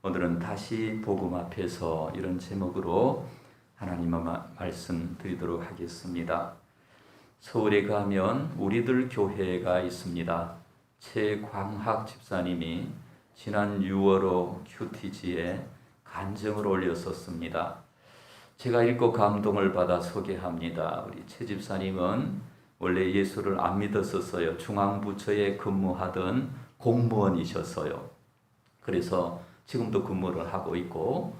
오늘은 다시 복음 앞에서 이런 제목으로 하나님의 말씀 드리도록 하겠습니다. 서울에 가면 우리들 교회가 있습니다. 최광학 집사님이 지난 6월호 큐티지에 간증을 올렸었습니다. 제가 읽고 감동을 받아 소개합니다. 우리 최 집사님은 원래 예수를 안 믿었었어요. 중앙부처에 근무하던 공무원이셨어요. 그래서 지금도 근무를 하고 있고,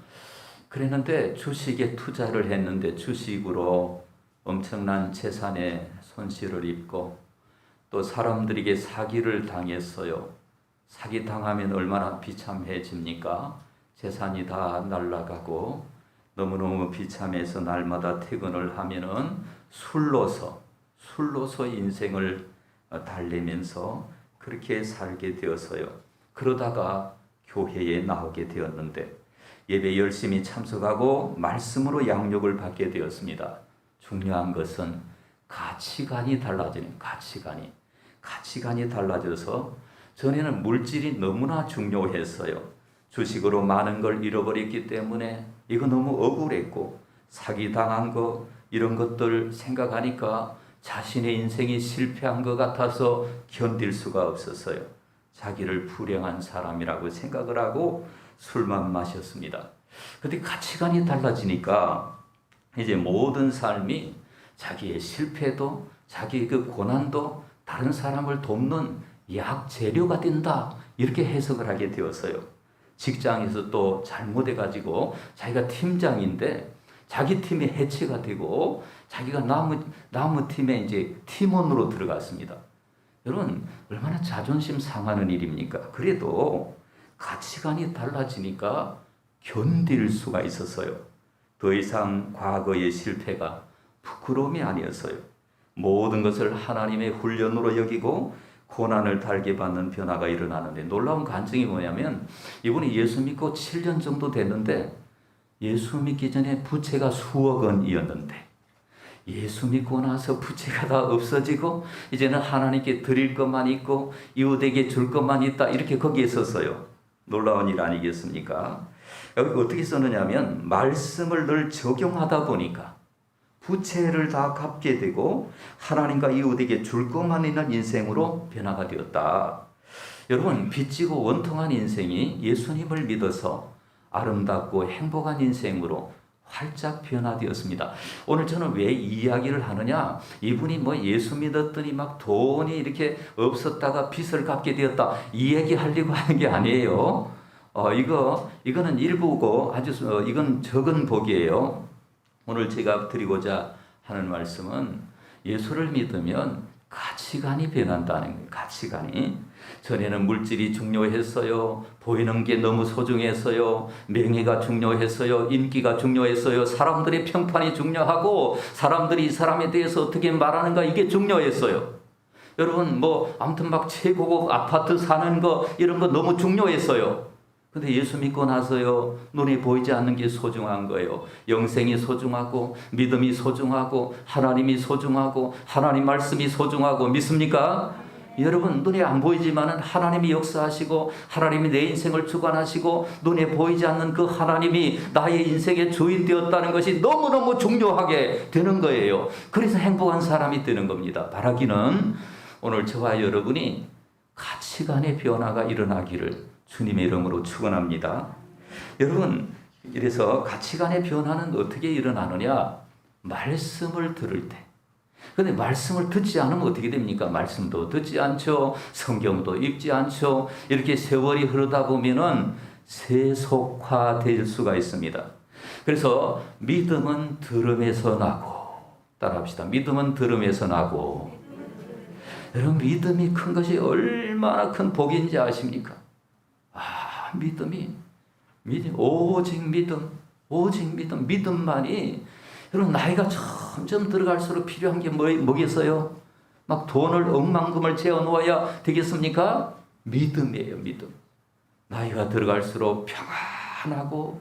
그랬는데 주식에 투자를 했는데 주식으로 엄청난 재산에 손실을 입고 또 사람들에게 사기를 당했어요. 사기 당하면 얼마나 비참해집니까? 재산이 다 날아가고 너무너무 비참해서 날마다 퇴근을 하면은 술로서 인생을 달래면서 그렇게 살게 되었어요. 그러다가 교회에 나오게 되었는데 예배 열심히 참석하고 말씀으로 양육을 받게 되었습니다. 중요한 것은 가치관이 달라지는 가치관이 달라져서 전에는 물질이 너무나 중요했어요. 주식으로 많은 걸 잃어버렸기 때문에 이거 너무 억울했고 사기당한 거 이런 것들 생각하니까 자신의 인생이 실패한 것 같아서 견딜 수가 없었어요. 자기를 불행한 사람이라고 생각을 하고 술만 마셨습니다. 그런데 가치관이 달라지니까 이제 모든 삶이 자기의 실패도 자기의 그 고난도 다른 사람을 돕는 약재료가 된다, 이렇게 해석을 하게 되었어요. 직장에서 또 잘못해가지고 자기가 팀장인데 자기 팀이 해체가 되고 자기가 남은 팀에 이제 팀원으로 들어갔습니다. 여러분, 얼마나 자존심 상하는 일입니까? 그래도 가치관이 달라지니까 견딜 수가 있었어요. 더 이상 과거의 실패가 부끄러움이 아니었어요. 모든 것을 하나님의 훈련으로 여기고 고난을 달게 받는 변화가 일어나는데, 놀라운 간증이 뭐냐면 이분이 예수 믿고 7년 정도 됐는데 예수 믿기 전에 부채가 수억 원이었는데 예수 믿고 나서 부채가 다 없어지고 이제는 하나님께 드릴 것만 있고 이웃에게 줄 것만 있다, 이렇게 거기에 썼어요. 놀라운 일 아니겠습니까? 여기 어떻게 썼느냐면 말씀을 늘 적용하다 보니까 부채를 다 갚게 되고 하나님과 이웃에게 줄 것만 있는 인생으로 변화가 되었다. 여러분, 빚지고 원통한 인생이 예수님을 믿어서 아름답고 행복한 인생으로 활짝 변화되었습니다. 오늘 저는 왜 이 이야기를 하느냐? 이분이 예수 믿었더니 막 돈이 이렇게 없었다가 빚을 갚게 되었다, 이 얘기 하려고 하는 게 아니에요. 이거는 일부고 이건 적은 복이에요. 오늘 제가 드리고자 하는 말씀은 예수를 믿으면 가치관이 변한다는 거예요. 가치관이. 전에는 물질이 중요했어요. 보이는 게 너무 소중했어요. 명예가 중요했어요. 인기가 중요했어요. 사람들의 평판이 중요하고 사람들이 이 사람에 대해서 어떻게 말하는가, 이게 중요했어요. 여러분, 아무튼 막 최고급 아파트 사는 거 이런 거 너무 중요했어요. 근데 예수 믿고 나서요, 눈에 보이지 않는 게 소중한 거예요. 영생이 소중하고 믿음이 소중하고 하나님이 소중하고 하나님 말씀이 소중하고, 믿습니까? 여러분, 눈에 안 보이지만은 하나님이 역사하시고 하나님이 내 인생을 주관하시고 눈에 보이지 않는 그 하나님이 나의 인생의 주인 되었다는 것이 너무너무 중요하게 되는 거예요. 그래서 행복한 사람이 되는 겁니다. 바라기는 오늘 저와 여러분이 가치관의 변화가 일어나기를 주님의 이름으로 축원합니다. 여러분, 이래서 가치관의 변화는 어떻게 일어나느냐? 말씀을 들을 때. 그런데 말씀을 듣지 않으면 어떻게 됩니까? 말씀도 듣지 않죠. 성경도 읽지 않죠. 이렇게 세월이 흐르다 보면은 세속화될 수가 있습니다. 그래서 믿음은 들음에서 나고, 따라합시다. 믿음은 들음에서 나고. 여러분, 믿음이 큰 것이 얼마나 큰 복인지 아십니까? 믿음이 오직 믿음만이. 여러분, 나이가 점점 들어갈수록 필요한 게 뭐겠어요? 막 돈을 억만금을 재워 놓아야 되겠습니까? 믿음이에요. 믿음. 나이가 들어갈수록 평안하고,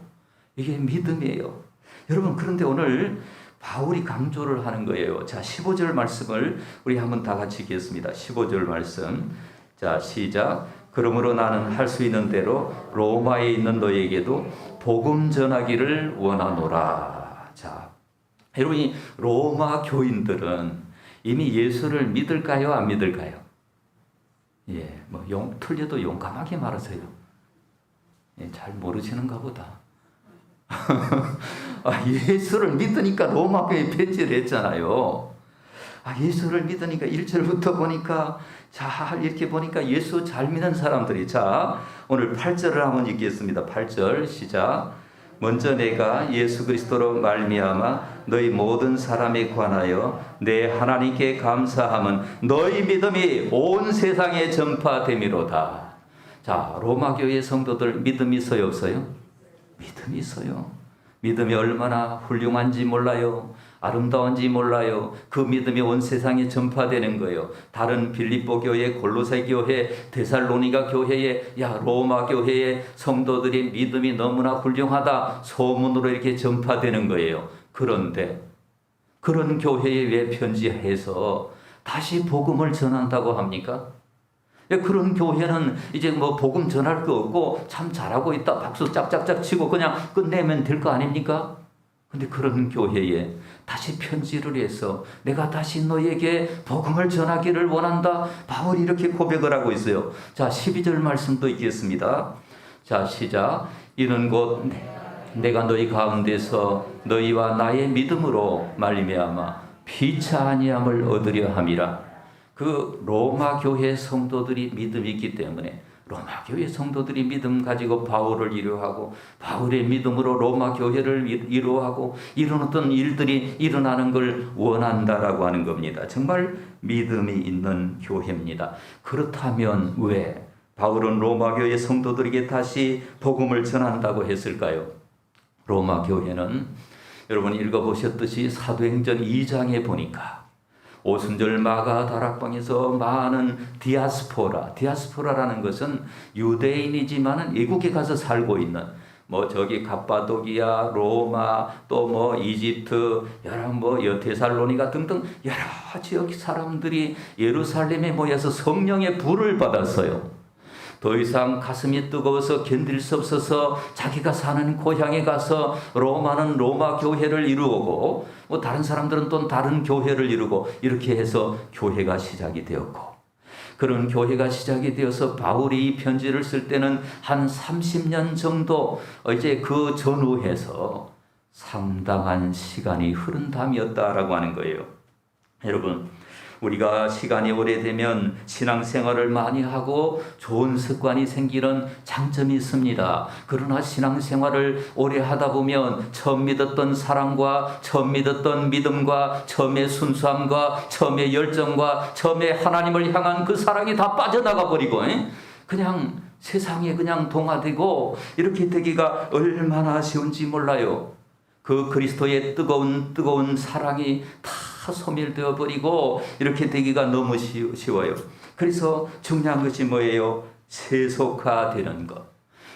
이게 믿음이에요. 여러분, 그런데 오늘 바울이 강조를 하는 거예요. 자, 15절 말씀을 우리 한번 다 같이 읽겠습니다. 15절 말씀. 자, 시작. 그러므로 나는 할 수 있는 대로 로마에 있는 너에게도 복음 전하기를 원하노라. 자, 여러분이 로마 교인들은 이미 예수를 믿을까요? 안 믿을까요? 예, 틀려도 용감하게 말하세요. 예, 잘 모르시는가 보다. 예수를 믿으니까 로마 교회에 편지를 했잖아요. 예수를 믿으니까 1절부터 보니까 잘 이렇게 보니까 예수 잘 믿는 사람들이, 자, 오늘 8절을 한번 읽겠습니다. 8절 시작. 먼저 내가 예수 그리스도로 말미암아 너희 모든 사람에 관하여 내 하나님께 감사함은 너희 믿음이 온 세상에 전파됨이로다. 자, 로마 교회 성도들 믿음이 있어요, 없어요? 믿음이 있어요. 믿음이 얼마나 훌륭한지 몰라요. 아름다운지 몰라요. 그 믿음이 온 세상에 전파되는 거예요. 다른 빌립보 교회, 골로새 교회, 데살로니가 교회에, 로마 교회의 성도들이 믿음이 너무나 훌륭하다 소문으로 이렇게 전파되는 거예요. 그런데 그런 교회에 왜 편지해서 다시 복음을 전한다고 합니까? 그런 교회는 이제 복음 전할 거 없고 참 잘하고 있다 박수 짝짝짝 치고 그냥 끝내면 될 거 아닙니까? 근데 그런 교회에 다시 편지를 해서 내가 다시 너에게 복음을 전하기를 원한다. 바울이 이렇게 고백을 하고 있어요. 자, 12절 말씀도 읽겠습니다. 자, 시작. 이는 곧 내가 너희 가운데서 너희와 나의 믿음으로 말미암아 피차 아니함을 얻으려 함이라. 그 로마 교회 성도들이 믿음이 있기 때문에 로마 교회 성도들이 믿음 가지고 바울을 이루하고 바울의 믿음으로 로마 교회를 이루하고 이런 어떤 일들이 일어나는 걸 원한다라고 하는 겁니다. 정말 믿음이 있는 교회입니다. 그렇다면 왜 바울은 로마 교회 성도들에게 다시 복음을 전한다고 했을까요? 로마 교회는 여러분 읽어보셨듯이 사도행전 2장에 보니까 오순절 마가 다락방에서 많은 디아스포라라는 것은 유대인이지만은 외국에 가서 살고 있는 저기 갑바도기아, 로마, 또 이집트, 여러 데살로니가 등등 여러 지역 사람들이 예루살렘에 모여서 성령의 불을 받았어요. 더 이상 가슴이 뜨거워서 견딜 수 없어서 자기가 사는 고향에 가서 로마는 로마 교회를 이루고 다른 사람들은 또 다른 교회를 이루고 이렇게 해서 교회가 시작이 되었고, 그런 교회가 시작이 되어서 바울이 이 편지를 쓸 때는 한 30년 정도 이제 그 전후해서 상당한 시간이 흐른 다음이었다라고 하는 거예요. 여러분, 우리가 시간이 오래되면 신앙생활을 많이 하고 좋은 습관이 생기는 장점이 있습니다. 그러나 신앙생활을 오래 하다 보면 처음 믿었던 사랑과 처음 믿었던 믿음과 처음의 순수함과 처음의 열정과 처음의 하나님을 향한 그 사랑이 다 빠져나가 버리고 그냥 세상에 그냥 동화되고 이렇게 되기가 얼마나 쉬운지 몰라요. 그 그리스도의 뜨거운 사랑이 다 소멸되어 버리고 이렇게 되기가 너무 쉬워요. 그래서 중요한 것이 뭐예요? 세속화되는 것.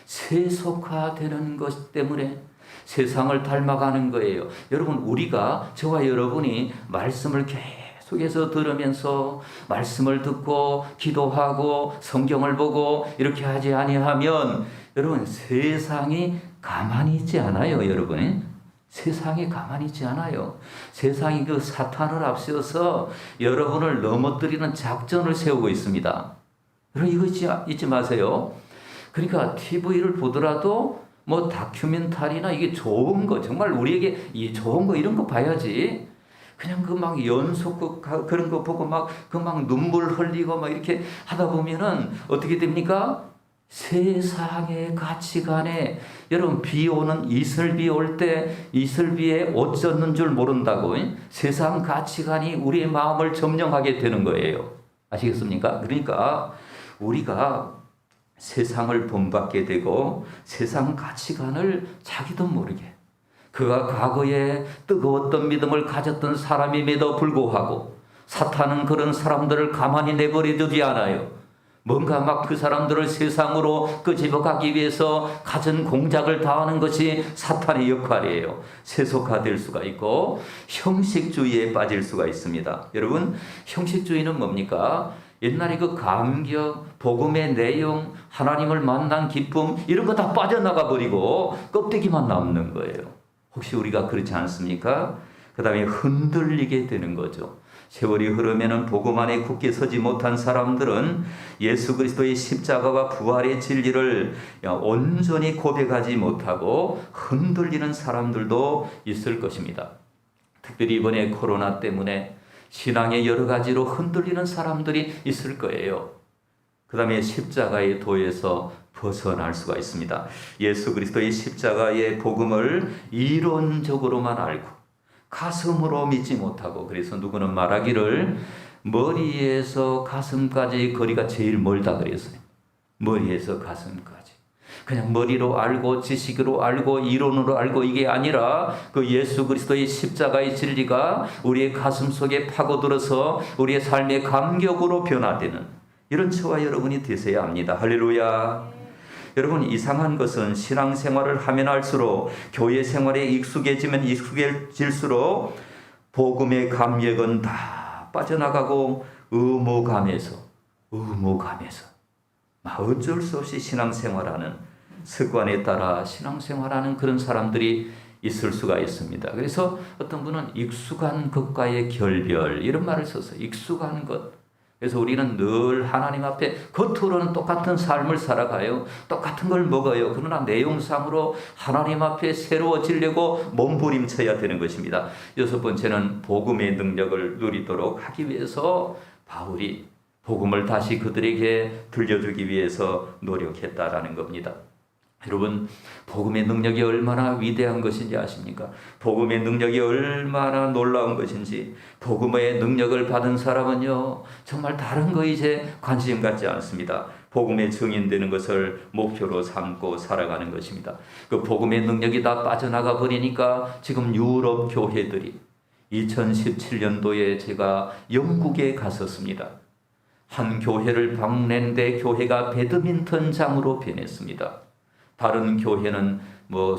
세속화되는 것 때문에 세상을 닮아가는 거예요. 여러분, 우리가, 저와 여러분이 말씀을 계속해서 들으면서 말씀을 듣고 기도하고 성경을 보고 이렇게 하지 아니하면 여러분, 세상이 가만히 있지 않아요. 여러분, 세상이 가만히 있지 않아요. 세상이 그 사탄을 앞세워서 여러분을 넘어뜨리는 작전을 세우고 있습니다. 여러분, 이거 잊지 마세요. 그러니까 TV를 보더라도 다큐멘터리나 이게 좋은 거, 정말 우리에게 이 좋은 거 이런 거 봐야지. 그냥 연속 그런 거 보고 눈물 흘리고 이렇게 하다 보면은 어떻게 됩니까? 세상의 가치관에, 여러분, 비 오는 이슬비 올 때 이슬비에 옷 젖는 줄 모른다고 세상 가치관이 우리의 마음을 점령하게 되는 거예요. 아시겠습니까? 그러니까 우리가 세상을 본받게 되고 세상 가치관을 자기도 모르게, 그가 과거에 뜨거웠던 믿음을 가졌던 사람임에도 불구하고 사탄은 그런 사람들을 가만히 내버려 두지 않아요. 뭔가 그 사람들을 세상으로 끄집어가기 위해서 갖은 공작을 다하는 것이 사탄의 역할이에요. 세속화될 수가 있고 형식주의에 빠질 수가 있습니다. 여러분, 형식주의는 뭡니까? 옛날에 그 감격, 복음의 내용, 하나님을 만난 기쁨 이런 거 다 빠져나가 버리고 껍데기만 남는 거예요. 혹시 우리가 그렇지 않습니까? 그 다음에 흔들리게 되는 거죠. 세월이 흐르면은 복음 안에 굳게 서지 못한 사람들은 예수 그리스도의 십자가와 부활의 진리를 온전히 고백하지 못하고 흔들리는 사람들도 있을 것입니다. 특별히 이번에 코로나 때문에 신앙의 여러 가지로 흔들리는 사람들이 있을 거예요. 그 다음에 십자가의 도에서 벗어날 수가 있습니다. 예수 그리스도의 십자가의 복음을 이론적으로만 알고 가슴으로 믿지 못하고, 그래서 누구는 말하기를 머리에서 가슴까지 거리가 제일 멀다 그랬어요. 머리에서 가슴까지. 그냥 머리로 알고 지식으로 알고 이론으로 알고 이게 아니라 그 예수 그리스도의 십자가의 진리가 우리의 가슴 속에 파고들어서 우리의 삶의 감격으로 변화되는 이런 저와 여러분이 되셔야 합니다. 할렐루야. 여러분, 이상한 것은 신앙생활을 하면 할수록 교회 생활에 익숙해지면 익숙해질수록 복음의 감격은 다 빠져나가고 의무감에서 어쩔 수 없이 신앙생활하는 습관에 따라 신앙생활하는 그런 사람들이 있을 수가 있습니다. 그래서 어떤 분은 익숙한 것과의 결별 이런 말을 써서 익숙한 것. 그래서 우리는 늘 하나님 앞에 겉으로는 똑같은 삶을 살아가요. 똑같은 걸 먹어요. 그러나 내용상으로 하나님 앞에 새로워지려고 몸부림쳐야 되는 것입니다. 여섯 번째는 복음의 능력을 누리도록 하기 위해서 바울이 복음을 다시 그들에게 들려주기 위해서 노력했다라는 겁니다. 여러분, 복음의 능력이 얼마나 위대한 것인지 아십니까? 복음의 능력이 얼마나 놀라운 것인지. 복음의 능력을 받은 사람은요, 정말 다른 거 이제 관심 갖지 않습니다. 복음의 증인되는 것을 목표로 삼고 살아가는 것입니다. 그 복음의 능력이 다 빠져나가 버리니까 지금 유럽 교회들이 2017년도에 제가 영국에 갔었습니다. 한 교회를 방문했는데 교회가 배드민턴장으로 변했습니다. 다른 교회는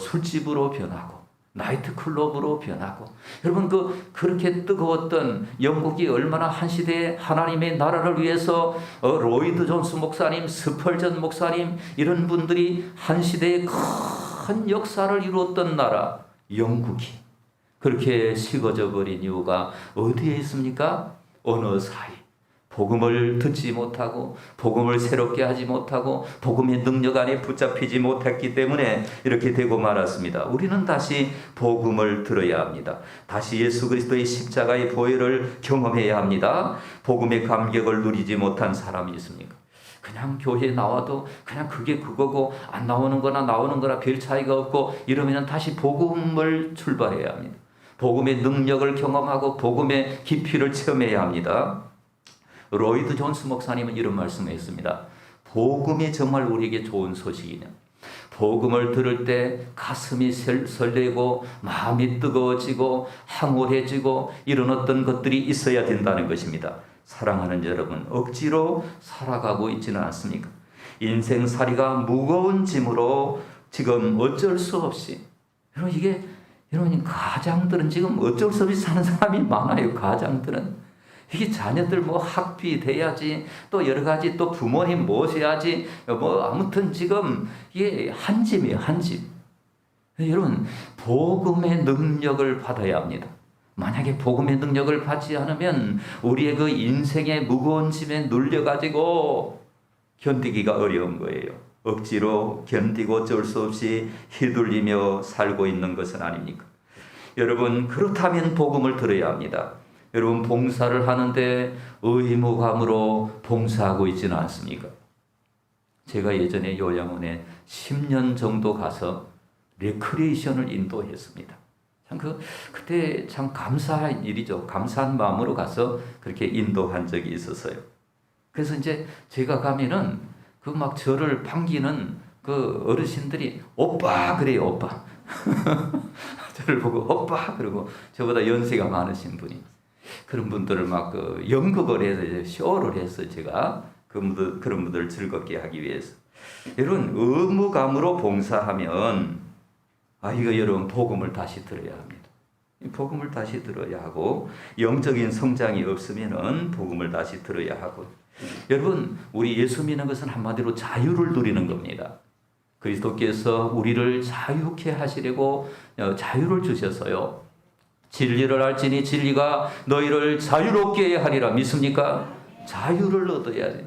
술집으로 변하고 나이트클럽으로 변하고. 여러분, 그렇게 뜨거웠던 영국이 얼마나 한 시대에 하나님의 나라를 위해서 로이드 존스 목사님, 스펄전 목사님 이런 분들이 한 시대에 큰 역사를 이루었던 나라 영국이 그렇게 식어져 버린 이유가 어디에 있습니까? 어느 사이. 복음을 듣지 못하고 복음을 새롭게 하지 못하고 복음의 능력 안에 붙잡히지 못했기 때문에 이렇게 되고 말았습니다. 우리는 다시 복음을 들어야 합니다. 다시 예수 그리스도의 십자가의 보혈을 경험해야 합니다. 복음의 감격을 누리지 못한 사람이 있습니까? 그냥 교회에 나와도 그냥 그게 그거고 안 나오는 거나 나오는 거나 별 차이가 없고 이러면 다시 복음을 출발해야 합니다. 복음의 능력을 경험하고 복음의 깊이를 체험해야 합니다. 로이드 존스 목사님은 이런 말씀을 했습니다. 복음이 정말 우리에게 좋은 소식이냐. 복음을 들을 때 가슴이 설레고 마음이 뜨거워지고 황홀해지고 이런 어떤 것들이 있어야 된다는 것입니다. 사랑하는 여러분, 억지로 살아가고 있지는 않습니까? 인생살이가 무거운 짐으로 지금 어쩔 수 없이, 여러분 가장들은 지금 어쩔 수 없이 사는 사람이 많아요. 가장들은 이게 자녀들 학비 돼야지, 또 여러 가지 또 부모님 모셔야지, 아무튼 지금 이게 한 짐이에요, 한 짐. 여러분, 복음의 능력을 받아야 합니다. 만약에 복음의 능력을 받지 않으면 우리의 그 인생의 무거운 짐에 눌려가지고 견디기가 어려운 거예요. 억지로 견디고 어쩔 수 없이 휘둘리며 살고 있는 것은 아닙니까? 여러분, 그렇다면 복음을 들어야 합니다. 여러분, 봉사를 하는데 의무감으로 봉사하고 있지는 않습니까? 제가 예전에 요양원에 10년 정도 가서 레크리에이션을 인도했습니다. 그때 참 감사한 일이죠. 감사한 마음으로 가서 그렇게 인도한 적이 있었어요. 그래서 이제 제가 가면은 저를 반기는 그 어르신들이 오빠 그래요, 오빠. 저를 보고 오빠 그러고, 저보다 연세가 많으신 분이. 그런 분들을 연극을 해서 쇼를 해서 제가 그런 분들을 즐겁게 하기 위해서. 여러분, 의무감으로 봉사하면 여러분 복음을 다시 들어야 합니다. 복음을 다시 들어야 하고, 영적인 성장이 없으면은 복음을 다시 들어야 하고, 여러분, 우리 예수 믿는 것은 한마디로 자유를 누리는 겁니다. 그리스도께서 우리를 자유케 하시려고 자유를 주셔서요. 진리를 알지니 진리가 너희를 자유롭게 하리라. 믿습니까? 자유를 얻어야지.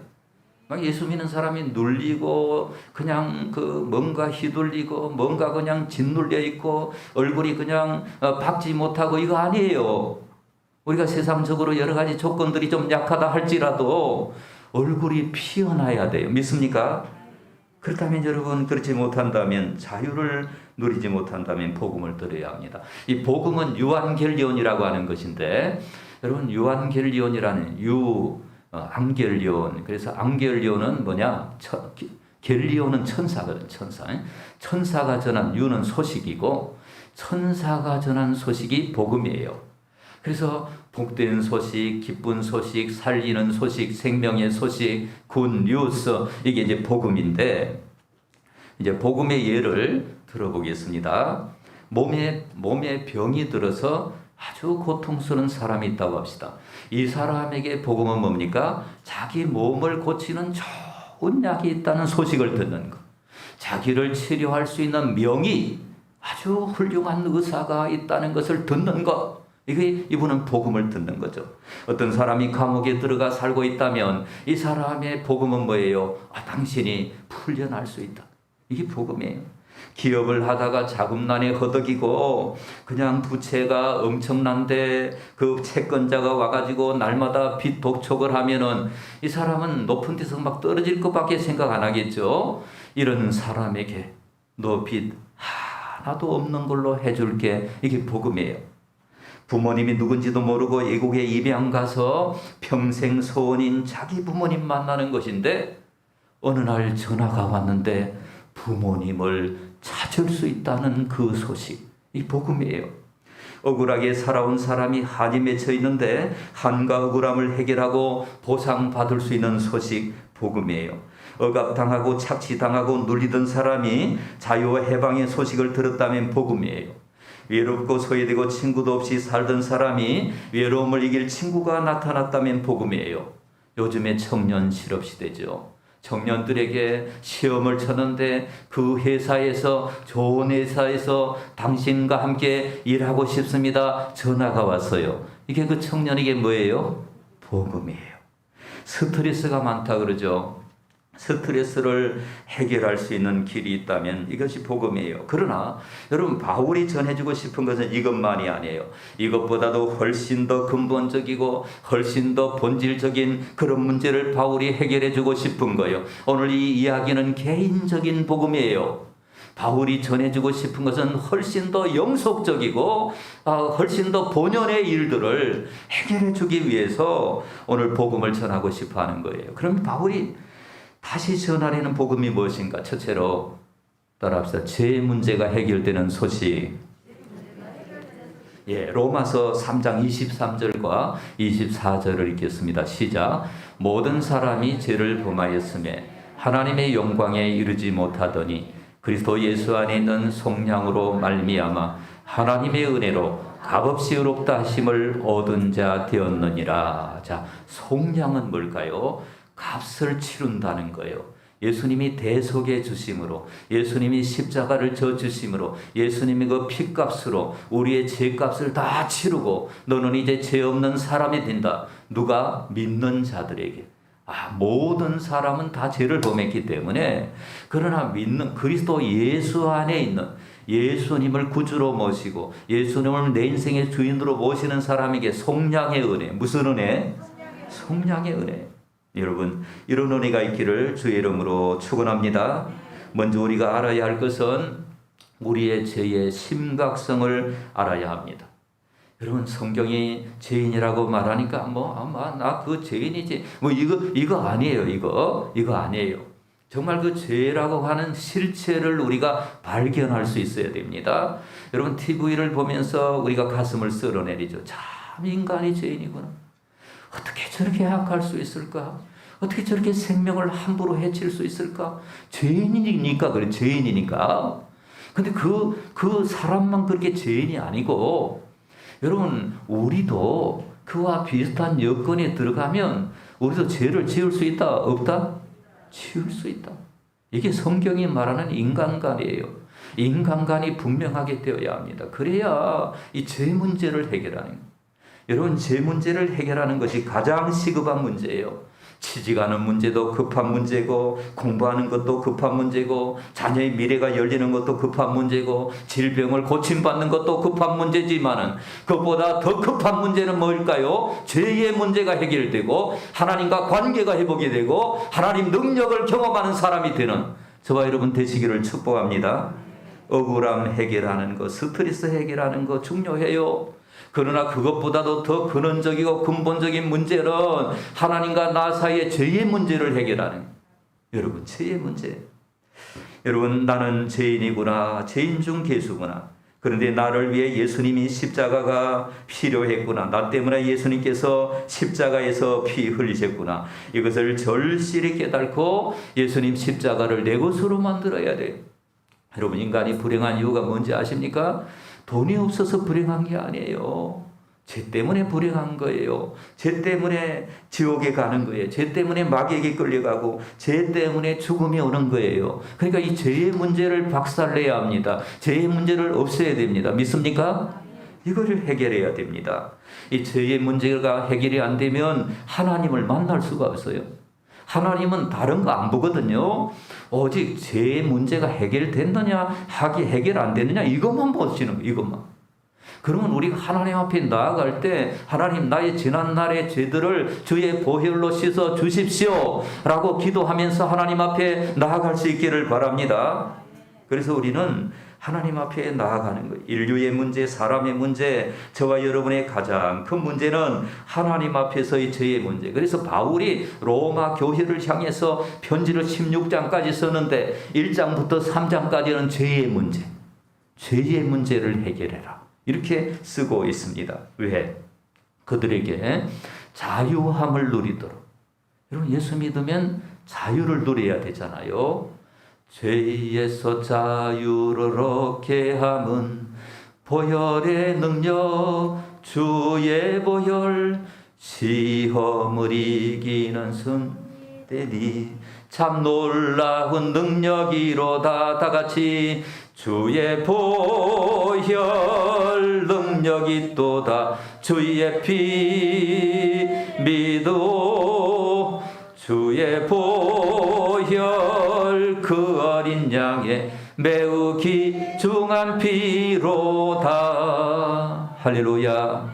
막 예수 믿는 사람이 눌리고 그냥 뭔가 휘둘리고 뭔가 그냥 짓눌려 있고 얼굴이 그냥 박지 못하고 이거 아니에요. 우리가 세상적으로 여러 가지 조건들이 좀 약하다 할지라도 얼굴이 피어나야 돼요. 믿습니까? 그렇다면 여러분, 그렇지 못한다면, 자유를 누리지 못한다면 복음을 들어야 합니다. 이 복음은 유한겔리온이라고 하는 것인데, 여러분, 유한겔리온이라는 앙겔리온. 그래서 앙겔리온은 뭐냐? 겔리온은 천사거든, 천사. 천사가 전한 유는 소식이고, 천사가 전한 소식이 복음이에요. 그래서 복된 소식, 기쁜 소식, 살리는 소식, 생명의 소식, 굿 뉴스, 이게 이제 복음인데, 이제 복음의 예를 들어보겠습니다. 몸에 병이 들어서 아주 고통스러운 사람이 있다고 합시다. 이 사람에게 복음은 뭡니까? 자기 몸을 고치는 좋은 약이 있다는 소식을 듣는 것. 자기를 치료할 수 있는 명의, 아주 훌륭한 의사가 있다는 것을 듣는 것. 이분은 복음을 듣는 거죠. 어떤 사람이 감옥에 들어가 살고 있다면 이 사람의 복음은 뭐예요? 당신이 풀려날 수 있다. 이게 복음이에요. 기업을 하다가 자금난에 허덕이고 그냥 부채가 엄청난데 그 채권자가 와가지고 날마다 빚 독촉을 하면은 이 사람은 높은 데서 막 떨어질 것밖에 생각 안 하겠죠. 이런 사람에게 너 빚 하나도 없는 걸로 해줄게. 이게 복음이에요. 부모님이 누군지도 모르고 외국에 입양 가서 평생 소원인 자기 부모님 만나는 것인데 어느 날 전화가 왔는데 부모님을 찾을 수 있다는 그 소식, 이 복음이에요. 억울하게 살아온 사람이 한이 맺혀 있는데 한과 억울함을 해결하고 보상받을 수 있는 소식, 복음이에요. 억압당하고 착취당하고 눌리던 사람이 자유와 해방의 소식을 들었다면 복음이에요. 외롭고 소외되고 친구도 없이 살던 사람이 외로움을 이길 친구가 나타났다면 복음이에요. 요즘에 청년 실업시대죠. 청년들에게 시험을 쳤는데 그 회사에서, 좋은 회사에서 당신과 함께 일하고 싶습니다. 전화가 왔어요. 이게 그 청년에게 뭐예요? 복음이에요. 스트레스가 많다 그러죠. 스트레스를 해결할 수 있는 길이 있다면 이것이 복음이에요. 그러나 여러분, 바울이 전해주고 싶은 것은 이것만이 아니에요. 이것보다도 훨씬 더 근본적이고 훨씬 더 본질적인 그런 문제를 바울이 해결해주고 싶은 거예요. 오늘 이 이야기는 개인적인 복음이에요. 바울이 전해주고 싶은 것은 훨씬 더 영속적이고 훨씬 더 본연의 일들을 해결해주기 위해서 오늘 복음을 전하고 싶어하는 거예요. 그럼 바울이 다시 전하려는 복음이 무엇인가? 첫째로 따라합시다. 죄 문제가 해결되는 소식. 로마서 3장 23절과 24절을 읽겠습니다. 시작. 모든 사람이 죄를 범하였음에 하나님의 영광에 이르지 못하더니 그리스도 예수 안에 있는 속량으로 말미암아 하나님의 은혜로 값없이 의롭다 하심을 얻은 자 되었느니라. 자, 속량은 뭘까요? 값을 치른다는 거예요. 예수님이 대속해 주심으로, 예수님이 십자가를 져 주심으로, 예수님이 그 피값으로 우리의 죄값을 다 치르고 너는 이제 죄 없는 사람이 된다. 누가? 믿는 자들에게. 모든 사람은 다 죄를 범했기 때문에, 그러나 믿는 그리스도 예수 안에 있는 예수님을 구주로 모시고 예수님을 내 인생의 주인으로 모시는 사람에게 속량의 은혜. 무슨 은혜? 속량의 은혜. 여러분, 이런 은혜가 있기를 주의 이름으로 축원합니다. 먼저 우리가 알아야 할 것은 우리의 죄의 심각성을 알아야 합니다. 여러분, 성경이 죄인이라고 말하니까 나 그 죄인이지. 이거 아니에요. 이거 아니에요. 정말 그 죄라고 하는 실체를 우리가 발견할 수 있어야 됩니다. 여러분, TV를 보면서 우리가 가슴을 쓸어내리죠. 참 인간이 죄인이구나. 어떻게 저렇게 악할 수 있을까? 어떻게 저렇게 생명을 함부로 해칠 수 있을까? 죄인이니까 그래, 죄인이니까. 근데 그 사람만 그렇게 죄인이 아니고, 여러분, 우리도 그와 비슷한 여건에 들어가면 우리도 죄를 지을 수 있다? 없다? 지을 수 있다. 이게 성경이 말하는 인간관이에요. 인간관이 분명하게 되어야 합니다. 그래야 이 죄 문제를 해결하는 거예요. 여러분, 죄 문제를 해결하는 것이 가장 시급한 문제예요. 취직하는 문제도 급한 문제고, 공부하는 것도 급한 문제고, 자녀의 미래가 열리는 것도 급한 문제고, 질병을 고침받는 것도 급한 문제지만은 그것보다 더 급한 문제는 뭘까요? 죄의 문제가 해결되고 하나님과 관계가 회복이 되고 하나님 능력을 경험하는 사람이 되는 저와 여러분 되시기를 축복합니다. 억울함 해결하는 것, 스트레스 해결하는 것 중요해요. 그러나 그것보다도 더 근원적이고 근본적인 문제는 하나님과 나 사이의 죄의 문제를 해결하는 거예요. 여러분, 죄의 문제. 여러분, 나는 죄인이구나. 죄인 중 괴수구나. 그런데 나를 위해 예수님이 십자가가 필요했구나. 나 때문에 예수님께서 십자가에서 피 흘리셨구나. 이것을 절실히 깨닫고 예수님 십자가를 내 것으로 만들어야 돼요. 여러분, 인간이 불행한 이유가 뭔지 아십니까? 돈이 없어서 불행한 게 아니에요. 죄 때문에 불행한 거예요. 죄 때문에 지옥에 가는 거예요. 죄 때문에 마귀에게 끌려가고 죄 때문에 죽음이 오는 거예요. 그러니까 이 죄의 문제를 박살내야 합니다. 죄의 문제를 없애야 됩니다. 믿습니까? 이거를 해결해야 됩니다. 이 죄의 문제가 해결이 안 되면 하나님을 만날 수가 없어요. 하나님은 다른 거 안 보거든요. 오직 죄의 문제가 해결됐느냐, 해결 안 됐느냐, 이것만 보시는 거예요. 이것만. 그러면 우리가 하나님 앞에 나아갈 때 하나님, 나의 지난날의 죄들을 주의 보혈로 씻어 주십시오 라고 기도하면서 하나님 앞에 나아갈 수 있기를 바랍니다. 그래서 우리는 하나님 앞에 나아가는 거예요. 인류의 문제, 사람의 문제, 저와 여러분의 가장 큰 문제는 하나님 앞에서의 죄의 문제. 그래서 바울이 로마 교회를 향해서 편지를 16장까지 썼는데 1장부터 3장까지는 죄의 문제, 죄의 문제를 해결해라, 이렇게 쓰고 있습니다. 왜? 그들에게 자유함을 누리도록. 여러분, 예수 믿으면 자유를 누려야 되잖아요. 죄에서 자유를 얻게 함은 보혈의 능력, 주의 보혈, 시험을 이기는 승대니 참 놀라운 능력이로다. 다 같이 주의 보혈 능력이 또다. 주의 피 믿어 주의 보혈 그 어린 양의 매우 귀중한 피로다. 할렐루야.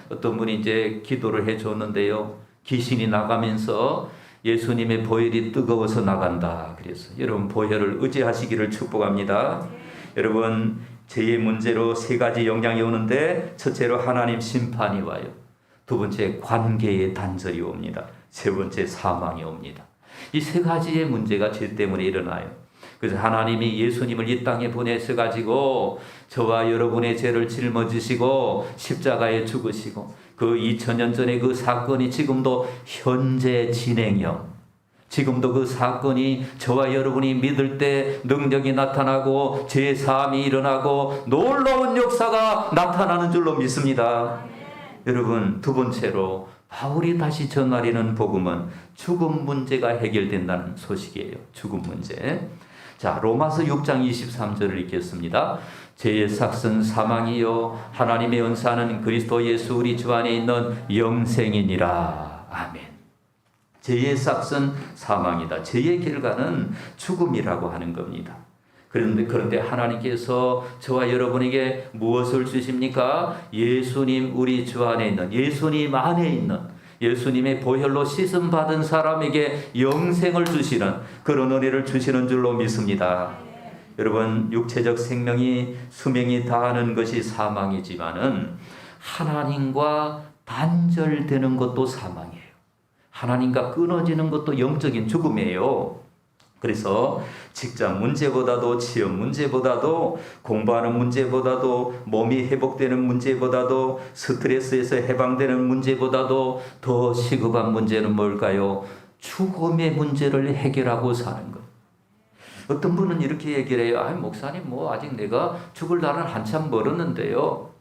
어떤 분이 이제 기도를 해줬는데요, 귀신이 나가면서 예수님의 보혈이 뜨거워서 나간다 그래서 여러분, 보혈을 의지하시기를 축복합니다. 여러분, 죄의 문제로 세 가지 영향이 오는데, 첫째로 하나님 심판이 와요. 두 번째, 관계의 단절이 옵니다. 세 번째, 사망이 옵니다. 이 세 가지의 문제가 죄 때문에 일어나요. 그래서 하나님이 예수님을 이 땅에 보내셔가지고 저와 여러분의 죄를 짊어지시고 십자가에 죽으시고, 그 2000년 전에 그 사건이 지금도 현재 진행형, 지금도 그 사건이 저와 여러분이 믿을 때 능력이 나타나고 죄사함이 일어나고 놀라운 역사가 나타나는 줄로 믿습니다. 여러분, 두 번째로 바울이 다시 전하려는 복음은 죽음 문제가 해결된다는 소식이에요. 죽음 문제. 자, 로마서 6장 23절을 읽겠습니다. 죄의 삭은 사망이요 하나님의 은사는 그리스도 예수 우리 주 안에 있는 영생이니라. 아멘. 죄의 삭은 사망이다. 죄의 결과는 죽음이라고 하는 겁니다. 그런데 하나님께서 저와 여러분에게 무엇을 주십니까? 예수님, 우리 주 안에 있는, 예수님 안에 있는, 예수님의 보혈로 씻음 받은 사람에게 영생을 주시는 그런 은혜를 주시는 줄로 믿습니다. 여러분, 육체적 생명이 수명이 다하는 것이 사망이지만은 하나님과 단절되는 것도 사망이에요. 하나님과 끊어지는 것도 영적인 죽음이에요. 그래서 직장 문제보다도, 취업 문제보다도, 공부하는 문제보다도, 몸이 회복되는 문제보다도, 스트레스에서 해방되는 문제보다도 더 시급한 문제는 뭘까요? 죽음의 문제를 해결하고 사는 것. 어떤 분은 이렇게 얘기를 해요. 아니, 목사님, 아직 내가 죽을 날은 한참 멀었는데요.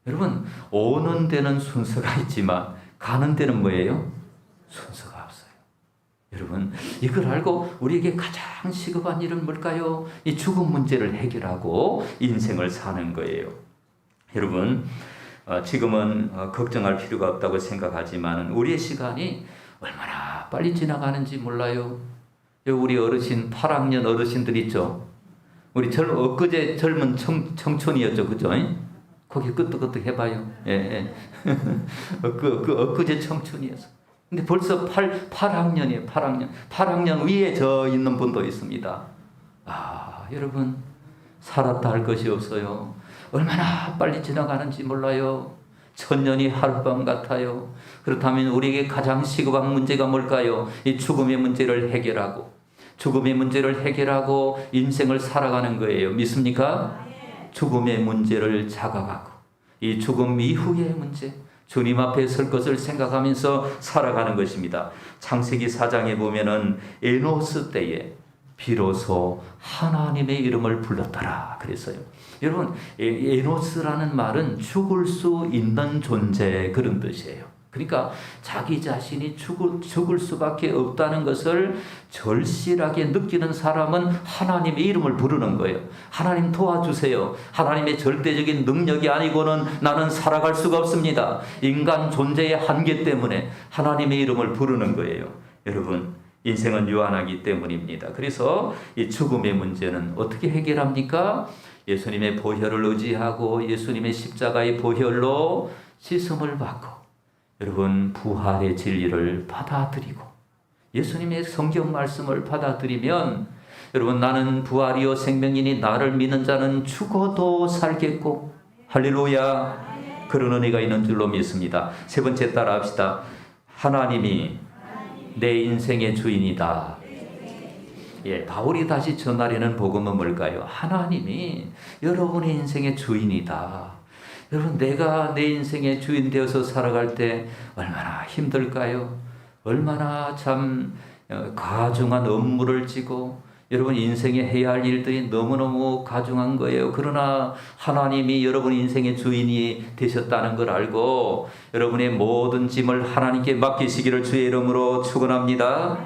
여러분, 오는 데는 순서가 있지만 가는 데는 뭐예요? 순서가 없어요. 여러분, 이걸 알고 우리에게 가장 시급한 일은 뭘까요? 이 죽음 문제를 해결하고 인생을 사는 거예요. 여러분, 지금은 걱정할 필요가 없다고 생각하지만 우리의 시간이 얼마나 빨리 지나가는지 몰라요. 우리 어르신 8학년 어르신들 있죠. 우리 엊그제 젊은 청춘이었죠, 그죠? 거기 끄떡끄떡 해봐요. 예. 엊그제 청춘이었어. 근데 벌써 8학년이에요. 8학년 위에 저 있는 분도 있습니다. 여러분, 살았다 할 것이 없어요. 얼마나 빨리 지나가는지 몰라요. 1000년이 하룻밤 같아요. 그렇다면 우리에게 가장 시급한 문제가 뭘까요? 이 죽음의 문제를 해결하고 인생을 살아가는 거예요. 믿습니까? 죽음의 문제를 자각하고 이 죽음 이후의 문제, 주님 앞에 설 것을 생각하면서 살아가는 것입니다. 창세기 4장에 보면은 에노스 때에 비로소 하나님의 이름을 불렀더라 그랬어요. 여러분, 에노스라는 말은 죽을 수 있는 존재, 그런 뜻이에요. 그러니까 자기 자신이 죽을 수밖에 없다는 것을 절실하게 느끼는 사람은 하나님의 이름을 부르는 거예요. 하나님 도와주세요. 하나님의 절대적인 능력이 아니고는 나는 살아갈 수가 없습니다. 인간 존재의 한계 때문에 하나님의 이름을 부르는 거예요. 여러분, 인생은 유한하기 때문입니다. 그래서 이 죽음의 문제는 어떻게 해결합니까? 예수님의 보혈을 의지하고 예수님의 십자가의 보혈로 씻음을 받고, 여러분, 부활의 진리를 받아들이고 예수님의 성경 말씀을 받아들이면, 여러분, 나는 부활이요 생명이니 나를 믿는 자는 죽어도 살겠고, 할렐루야, 그런 은혜가 있는 줄로 믿습니다. 세 번째 따라 합시다. 하나님이 내 인생의 주인이다. 바울이 다시 전하려는 복음은 뭘까요? 하나님이 여러분의 인생의 주인이다. 여러분, 내가 내 인생의 주인 되어서 살아갈 때 얼마나 힘들까요? 얼마나 참 가중한 업무를 지고, 여러분 인생에 해야 할 일들이 너무너무 가중한 거예요. 그러나 하나님이 여러분 인생의 주인이 되셨다는 걸 알고 여러분의 모든 짐을 하나님께 맡기시기를 주의 이름으로 축원합니다.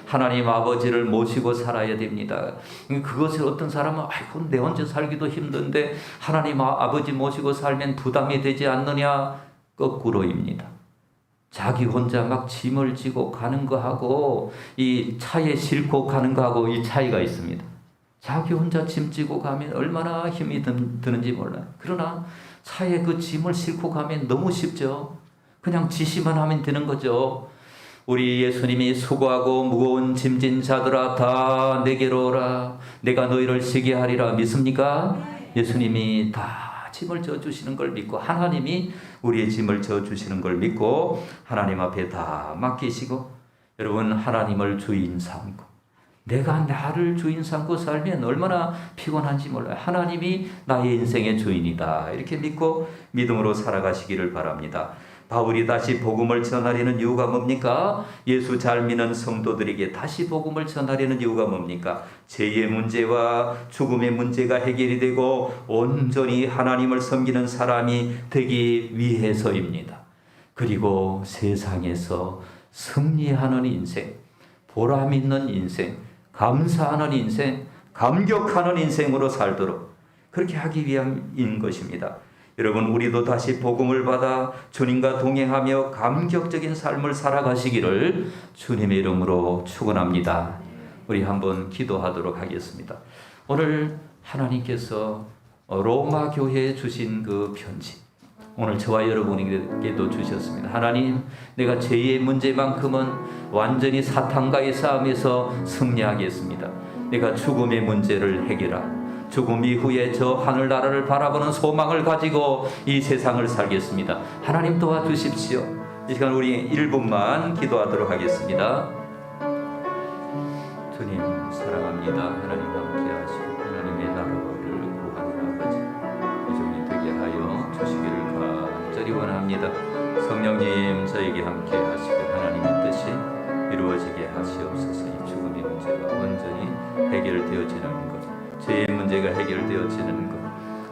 하나님 아버지를 모시고 살아야 됩니다. 그것을 어떤 사람은 아이고 내 혼자 살기도 힘든데 하나님 아버지 모시고 살면 부담이 되지 않느냐? 거꾸로입니다. 자기 혼자 막 짐을 지고 가는 거하고 이 차에 싣고 가는 거하고 이 차이가 있습니다. 자기 혼자 짐 지고 가면 얼마나 힘이 드는지 몰라요. 그러나 차에 그 짐을 싣고 가면 너무 쉽죠. 그냥 지시만 하면 되는 거죠. 우리 예수님이 수고하고 무거운 짐진 자들아 다 내게로 오라. 내가 너희를 쉬게 하리라. 믿습니까? 예수님이 다 짐을 져주시는 걸 믿고, 하나님이 우리의 짐을 져주시는 걸 믿고 하나님 앞에 다 맡기시고, 여러분 하나님을 주인 삼고, 내가 나를 주인 삼고 살면 얼마나 피곤한지 몰라요. 하나님이 나의 인생의 주인이다. 이렇게 믿고 믿음으로 살아가시기를 바랍니다. 바울이 다시 복음을 전하려는 이유가 뭡니까? 예수 잘 믿는 성도들에게 다시 복음을 전하려는 이유가 뭡니까? 죄의 문제와 죽음의 문제가 해결이 되고 온전히 하나님을 섬기는 사람이 되기 위해서입니다. 그리고 세상에서 승리하는 인생, 보람 있는 인생, 감사하는 인생, 감격하는 인생으로 살도록 그렇게 하기 위함인 것입니다. 여러분, 우리도 다시 복음을 받아 주님과 동행하며 감격적인 삶을 살아가시기를 주님의 이름으로 축원합니다. 우리 한번 기도하도록 하겠습니다. 오늘 하나님께서 로마 교회에 주신 그 편지, 오늘 저와 여러분에게도 주셨습니다. 하나님, 내가 죄의 문제만큼은 완전히 사탄과의 싸움에서 승리하겠습니다. 내가 죽음의 문제를 해결하고 죽음 이후에 저 하늘나라를 바라보는 소망을 가지고 이 세상을 살겠습니다. 하나님 도와주십시오. 이 시간 우리 1분만 기도하도록 하겠습니다. 주님 사랑합니다. 하나님 함께 하시고 하나님의 나라를 구하는 아버지 이종이 되게 하여 주시기를 간절히 원합니다. 성령님 저에게 함께 하시고 하나님의 뜻이 이루어지게 하시옵소서. 이 죽음의 문제가 온전히 해결되어지는 것, 죄의 문제가 해결되어지는 것,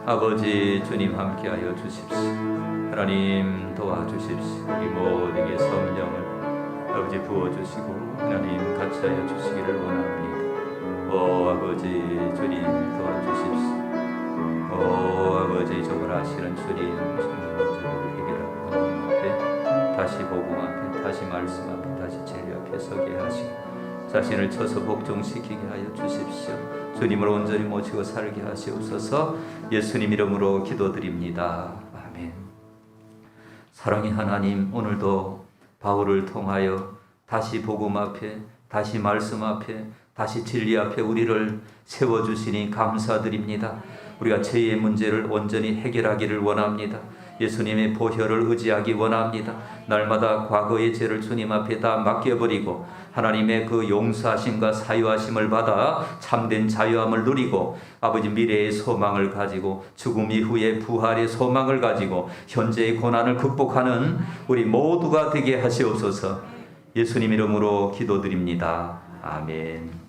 아버지 주님 함께하여 주십시오. 하나님 도와주십시오. 우리 모두에게 성령을 아버지 부어주시고 하나님 같이 하여 주시기를 원합니다. 아버지 주님 도와주십시오. 아버지 저걸 아시는 주님 문제를 해결하고 하나님 앞에 다시 복음 앞에 다시 말씀 앞에 다시 진리 앞에 서게 하시고 자신을 쳐서 복종시키게 하여 주십시오. 주님을 온전히 모시고 살게 하시옵소서. 예수님 이름으로 기도드립니다. 아멘. 사랑의 하나님, 오늘도 바울을 통하여 다시 복음 앞에 다시 말씀 앞에 다시 진리 앞에 우리를 세워주시니 감사드립니다. 우리가 죄의 문제를 온전히 해결하기를 원합니다. 예수님의 보혈을 의지하기 원합니다. 날마다 과거의 죄를 주님 앞에 다 맡겨버리고 하나님의 그 용서하심과 사유하심을 받아 참된 자유함을 누리고 아버지 미래의 소망을 가지고 죽음 이후의 부활의 소망을 가지고 현재의 고난을 극복하는 우리 모두가 되게 하시옵소서. 예수님 이름으로 기도드립니다. 아멘.